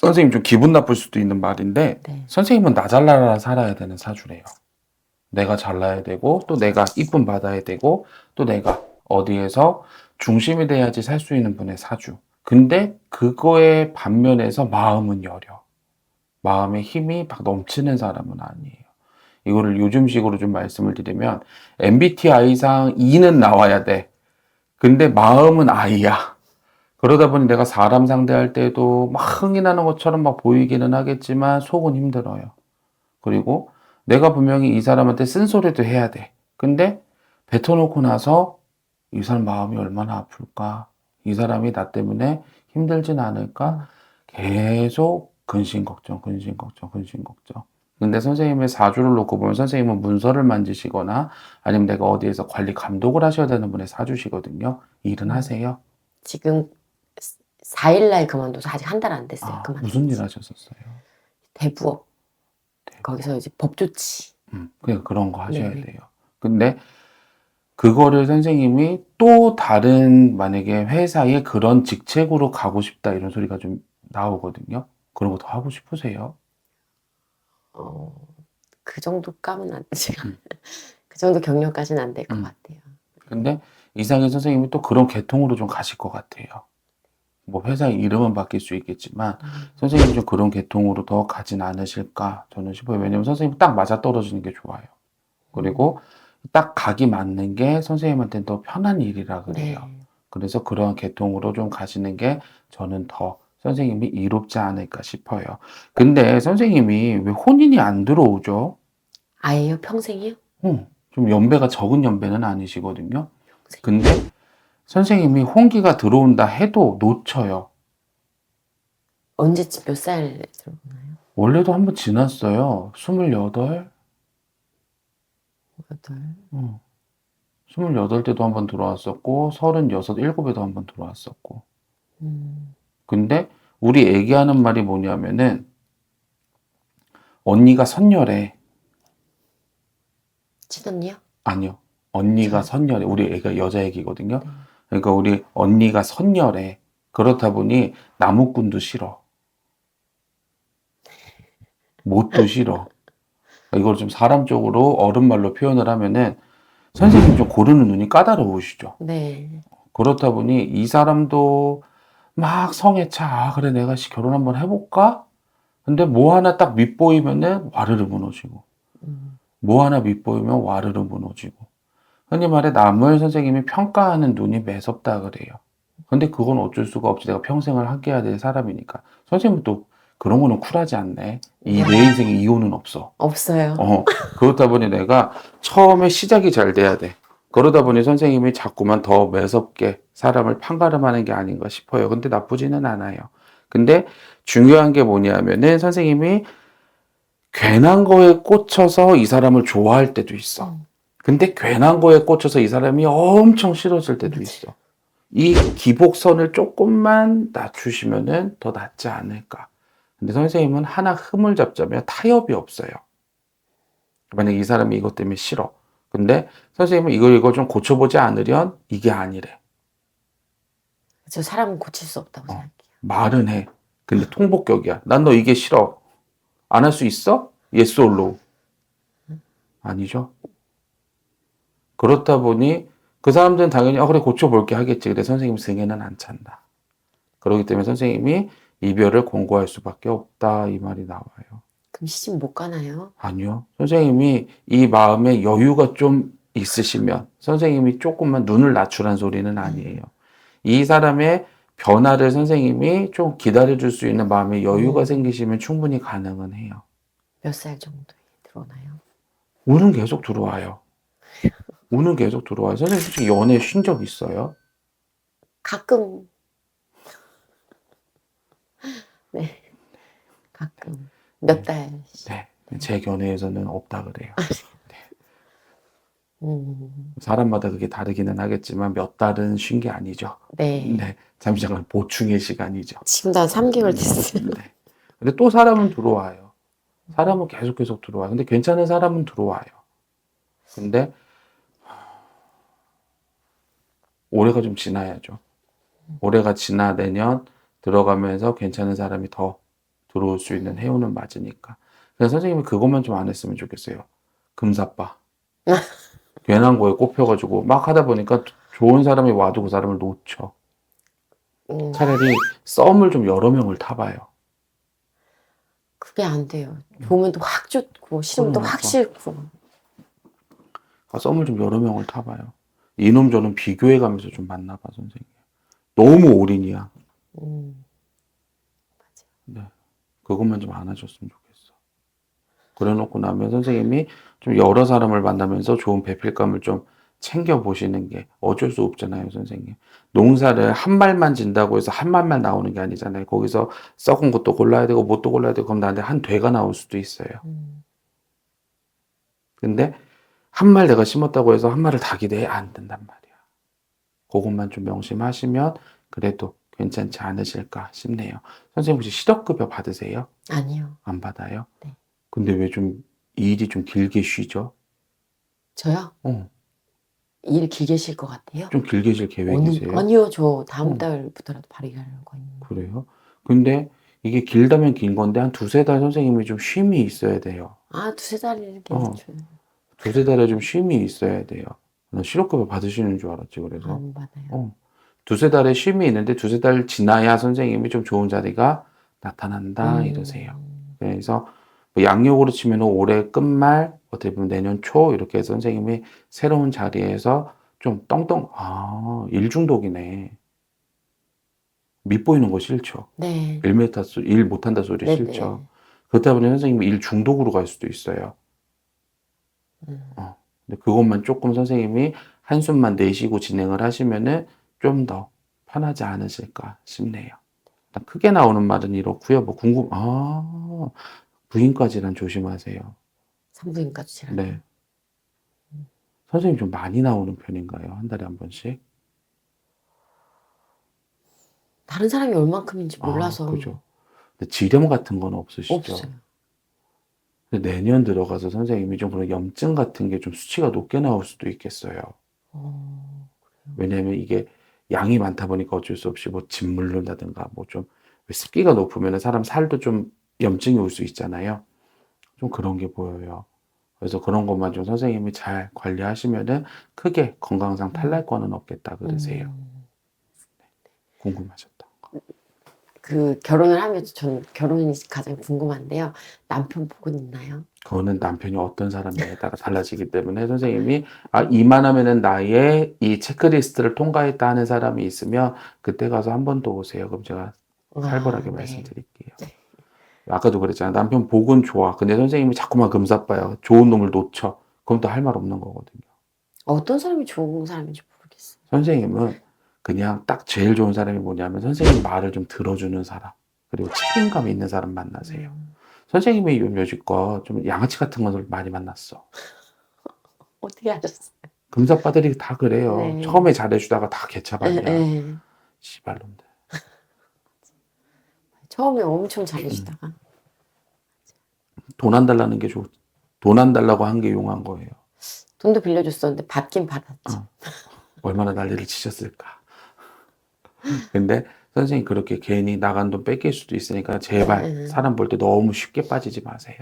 선생님 좀 기분 나쁠 수도 있는 말인데 네. 선생님은 나 잘나라 살아야 되는 사주래요. 내가 잘나야 되고 또 내가 이쁨 받아야 되고 또 내가 어디에서 중심이 돼야지 살 수 있는 분의 사주. 근데 그거의 반면에서 마음은 여려. 마음의 힘이 막 넘치는 사람은 아니에요. 이거를 요즘식으로 좀 말씀을 드리면 MBTI상 E는 나와야 돼. 근데 마음은 I야. 그러다 보니 내가 사람 상대할 때도 막 흥이 나는 것처럼 막 보이기는 하겠지만 속은 힘들어요. 그리고 내가 분명히 이 사람한테 쓴소리도 해야 돼. 근데 뱉어놓고 나서 이 사람 마음이 얼마나 아플까? 이 사람이 나 때문에 힘들진 않을까? 계속 근심 걱정, 근심 걱정, 근심 걱정. 근데 선생님의 사주를 놓고 보면 선생님은 문서를 만지시거나 아니면 내가 어디에서 관리 감독을 하셔야 되는 분의 사주시거든요. 일은 하세요? 지금 4일날 그만둬서 아직 한 달 안 됐어요. 아, 그만둔 무슨 일 지. 하셨었어요? 대부업. 거기서 이제 법조치. 그냥 그런 거 하셔야 네네. 돼요. 근데 그거를 선생님이 또 다른 만약에 회사에 그런 직책으로 가고 싶다 이런 소리가 좀 나오거든요. 그런 거 더 하고 싶으세요? 어, 그 정도 까면 안 되죠. 음, 그 정도 경력까지는 안 될 것 음. 같아요. 근데 이상의 선생님이 또 그런 계통으로 좀 가실 것 같아요. 뭐 회사의 이름은 바뀔 수 있겠지만 선생님이 좀 그런 계통으로 더 가진 않으실까 저는 싶어요. 왜냐면 선생님 딱 맞아떨어지는 게 좋아요. 그리고 딱 각이 맞는 게 선생님한테는 더 편한 일이라 그래요. 네. 그래서 그런 계통으로 좀 가시는 게 저는 더 선생님이 이롭지 않을까 싶어요. 근데 선생님이 왜 혼인이 안 들어오죠? 아예요? 평생이요? 좀 연배가 적은 연배는 아니시거든요. 평생. 근데 선생님이 혼기가 들어온다 해도 놓쳐요. 언제쯤 몇 살 들어보나요? 원래도 한번 지났어요. 28? 8. 28때도 한번 들어왔었고, 36, 7에도 한번 들어왔었고. 음, 근데 우리 애기하는 말이 뭐냐면은 언니가 선녀래. 치던니요? 아니요. 언니가 저. 선녀래. 우리 애가 여자 애기거든요. 네. 그러니까 우리 언니가 선녀래. 그렇다 보니 나무꾼도 싫어. 못도 싫어. 이걸 좀 사람 쪽으로 어른 말로 표현을 하면은 선생님 좀 고르는 눈이 까다로우시죠. 네. 그렇다 보니 이 사람도 막 성에 차. 아, 그래 내가 결혼 한번 해볼까? 근데 뭐 하나 딱 밑보이면은 와르르 무너지고 음, 뭐 하나 밑보이면 와르르 무너지고 흔히 말해 남을 선생님이 평가하는 눈이 매섭다 그래요. 근데 그건 어쩔 수가 없지. 내가 평생을 함께해야 될 사람이니까. 선생님은 또 그런 거는 쿨하지 않네. 이 내 네. 인생에 이혼은 없어. 없어요. 그렇다 보니 내가 처음에 시작이 잘 돼야 돼. 그러다 보니 선생님이 자꾸만 더 매섭게 사람을 판가름하는 게 아닌가 싶어요. 근데 나쁘지는 않아요. 근데 중요한 게 뭐냐면은 선생님이 괜한 거에 꽂혀서 이 사람을 좋아할 때도 있어. 근데 괜한 거에 꽂혀서 이 사람이 엄청 싫어질 때도 맞아요. 있어. 이 기복선을 조금만 낮추시면은 더 낫지 않을까. 근데 선생님은 하나 흠을 잡자면 타협이 없어요. 만약 이 사람이 이것 때문에 싫어. 근데 선생님은 이거 좀 고쳐보지 않으련 이게 아니래. 저 사람은 고칠 수 없다고 어, 생각해요. 말은 해. 근데 통복격이야. 난 너 이게 싫어. 안 할 수 있어? Yes or no? 아니죠. 그렇다 보니 그 사람들은 당연히 그래 고쳐볼게 하겠지. 근데 선생님 승에는 안 찬다. 그렇기 때문에 선생님이 이별을 권고할 수밖에 없다 이 말이 나와요. 그럼 시집 못 가나요? 아니요. 선생님이 이 마음에 여유가 좀 있으시면 선생님이 조금만 눈을 낮추란 소리는 아니에요. 이 사람의 변화를 선생님이 좀 기다려줄 수 있는 마음의 여유가 생기시면 충분히 가능은 해요. 몇 살 정도에 들어오나요? 운은 계속 들어와요. 운은 계속 들어와요. 선생님 솔직히 연애 쉰 적 있어요? 가끔, 네, 가끔. 몇 달씩. 네. 제 견해에서는 없다 그래요. 음, 사람마다 그게 다르기는 하겠지만 몇 달은 쉰 게 아니죠. 네. 네. 잠시 잠깐 보충의 시간이죠. 지금도 한 3개월 됐어요. 네. 근데 또 사람은 들어와요. 사람은 계속 들어와요. 근데 괜찮은 사람은 들어와요. 근데 올해가 좀 지나야죠. 올해가 지나 내년 들어가면서 괜찮은 사람이 더 들어올 수 있는 해운은 맞으니까. 그래서 선생님이 그것만 좀 안 했으면 좋겠어요. 금사빠. 괜한 거에 꼽혀가지고 막 하다 보니까 좋은 사람이 와도 그 사람을 놓쳐. 음, 차라리 썸을 좀 여러 명을 타봐요. 그게 안 돼요. 좋으면 또 확 좋고 싫으면 또 확 그러니까. 싫고. 썸을 좀 여러 명을 타봐요. 이놈 저놈 비교해가면서 좀 만나봐, 선생님. 너무 올인이야. 음, 네. 그것만 좀 안 하셨으면 좋겠어. 그래 놓고 나면 선생님이 좀 여러 사람을 만나면서 좋은 배필감을 좀 챙겨보시는 게 어쩔 수 없잖아요, 선생님. 농사를 한 말만 진다고 해서 한 말만 나오는 게 아니잖아요. 거기서 썩은 것도 골라야 되고, 뭣도 골라야 되고, 그럼 나한테 한 되가 나올 수도 있어요. 음, 근데 한 말 내가 심었다고 해서 한 말을 다 기대해 안 된단 말이야. 그것만 좀 명심하시면 그래도 괜찮지 않으실까 싶네요. 선생님 혹시 실업급여 받으세요? 아니요. 안 받아요? 네. 근데 왜 좀 일이 좀 길게 쉬죠? 저요? 어, 일 길게 쉴 것 같아요? 좀 길게 쉴 계획이세요? 아니요. 저 다음 어, 달부터라도 바로 일하려고 있는데. 그래요? 근데 이게 길다면 긴 건데 한 두세 달 선생님이 좀 쉼이 있어야 돼요. 아, 두세 달이 어, 괜찮죠. 두세 달에 좀 쉼이 있어야 돼요. 난 실업급여 받으시는 줄 알았지, 그래서. 안 받아요. 어, 두세 달에 쉼이 있는데 두세 달 지나야 선생님이 좀 좋은 자리가 나타난다, 이러세요. 그래서 뭐 양력으로 치면 올해 끝말, 어떻게 보면 내년 초, 이렇게 해서 선생님이 새로운 자리에서 좀 일 중독이네. 밑보이는 거 싫죠. 네. 일 못한다 소리 네네. 싫죠. 그렇다 보니 선생님이 일 중독으로 갈 수도 있어요. 음, 근데 그것만 조금 선생님이 한숨만 내쉬고 진행을 하시면은 좀 더 편하지 않으실까 싶네요. 일단 크게 나오는 말은 이렇고요. 부인과질환 조심하세요. 산부인과도 지라요. 네. 선생님 좀 많이 나오는 편인가요? 한 달에 한 번씩? 다른 사람이 얼만큼인지 몰라서 그죠. 근데 지렴 같은 건 없으시죠? 없어요. 근데 내년 들어가서 선생님이 좀 그런 염증 같은 게 좀 수치가 높게 나올 수도 있겠어요. 어, 왜냐면 이게 양이 많다 보니까 어쩔 수 없이 뭐 짓물른다든가 뭐 좀 습기가 높으면 사람 살도 좀 염증이 올 수 있잖아요. 좀 그런 게 보여요. 그래서 그런 것만 좀 선생님이 잘 관리하시면은 크게 건강상 탈날 거는 없겠다 그러세요. 음, 궁금하셨던 거. 그 결혼을 하면서 전 결혼이 가장 궁금한데요. 남편 복은 있나요? 그거는 남편이 어떤 사람이냐에 따라 달라지기 때문에 선생님이 이만하면은 나의 이 체크리스트를 통과했다 하는 사람이 있으면 그때 가서 한 번 더 오세요. 그럼 제가 살벌하게 네. 말씀드릴게요. 아까도 그랬잖아. 남편 복은 좋아. 근데 선생님이 자꾸만 금사빠요. 좋은 놈을 놓쳐. 그럼 또 할 말 없는 거거든요. 어떤 사람이 좋은 사람인지 모르겠어요. 선생님은 그냥 딱 제일 좋은 사람이 뭐냐면 선생님 말을 좀 들어주는 사람. 그리고 책임감 있는 사람 만나세요. 선생님이 여지껏 좀 양아치 같은 것을 많이 만났어. 어떻게 하셨어요? 금사빠들이 다 그래요. 네. 처음에 잘해주다가 다 예, 개차반이야. 예. 씨발놈들. 처음에 엄청 잘해주다가 돈 안 달라는 게 돈 안 달라고 한 게 용한 거예요. 돈도 빌려줬었는데 받긴 받았지. 어. 얼마나 난리를 치셨을까. 근데 선생님 그렇게 괜히 나간 돈 뺏길 수도 있으니까 제발 사람 볼 때 너무 쉽게 빠지지 마세요.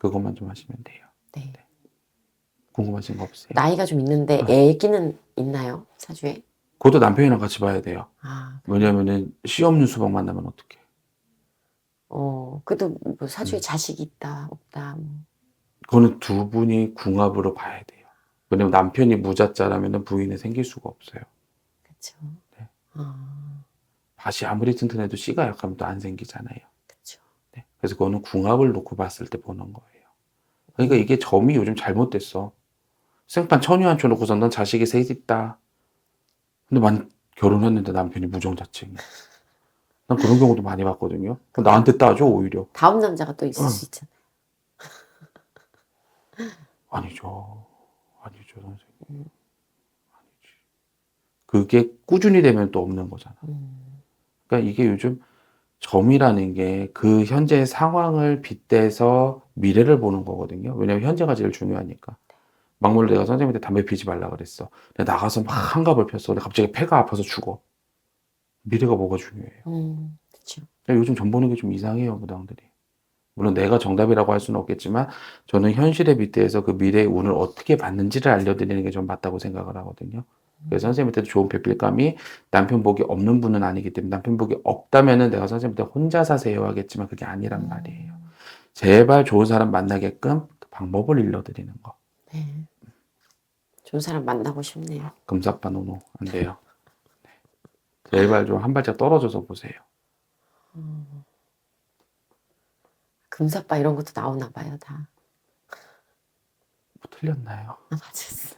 그것만 좀 하시면 돼요. 네. 궁금하신 거 없어요? 나이가 좀 있는데 애기는 있나요? 사주에? 그것도 남편이랑 같이 봐야 돼요. 아, 왜냐면은 씨 없는 수박 만나면 어떡해. 그래도 뭐 사주에 자식이 있다, 없다. 뭐. 그거는 두 분이 궁합으로 봐야 돼요. 왜냐면 남편이 무자자라면 부인이 생길 수가 없어요. 그쵸. 네. 아, 밭이 아무리 튼튼해도 씨가 약하면 또 안 생기잖아요. 그쵸. 네. 그래서 그거는 궁합을 놓고 봤을 때 보는 거예요. 그러니까 이게 점이 요즘 잘못됐어. 생판 천유한초 놓고서 넌 자식이 셋 있다. 근데 결혼했는데 남편이 무정자증이야. 난 그런 경우도 많이 봤거든요. 나한테 따져 오히려. 다음 남자가 또 있을 응. 수 있잖아요. 아니죠. 아니죠, 선생님. 아니지. 그게 꾸준히 되면 또 없는 거잖아. 그러니까 이게 요즘 점이라는 게 그 현재 상황을 빗대서 미래를 보는 거거든요. 왜냐면 현재가 제일 중요하니까. 막말로 내가 선생님한테 담배 피지 말라 그랬어. 내가 나가서 막 한갑을 폈어. 근데 갑자기 폐가 아파서 죽어. 미래가 뭐가 중요해요. 그렇죠. 요즘 전 보는 게 좀 이상해요, 무당들이. 물론 내가 정답이라고 할 수는 없겠지만 저는 현실에 빗대서 그 미래의 운을 어떻게 받는지를 알려드리는 게 좀 맞다고 생각을 하거든요. 그래서 선생님한테도 좋은 배필감이 남편 복이 없는 분은 아니기 때문에 남편 복이 없다면은 내가 선생님한테 혼자 사세요 하겠지만 그게 아니란 말이에요. 제발 좋은 사람 만나게끔 그 방법을 일러드리는 거. 네. 좋은 사람 만나고 싶네요. 금사빠노노 안 돼요. 제발 좀 한 발짝 떨어져서 보세요. 금사빠 이런 것도 나오나 봐요, 다. 뭐 틀렸나요? 아, 맞았어.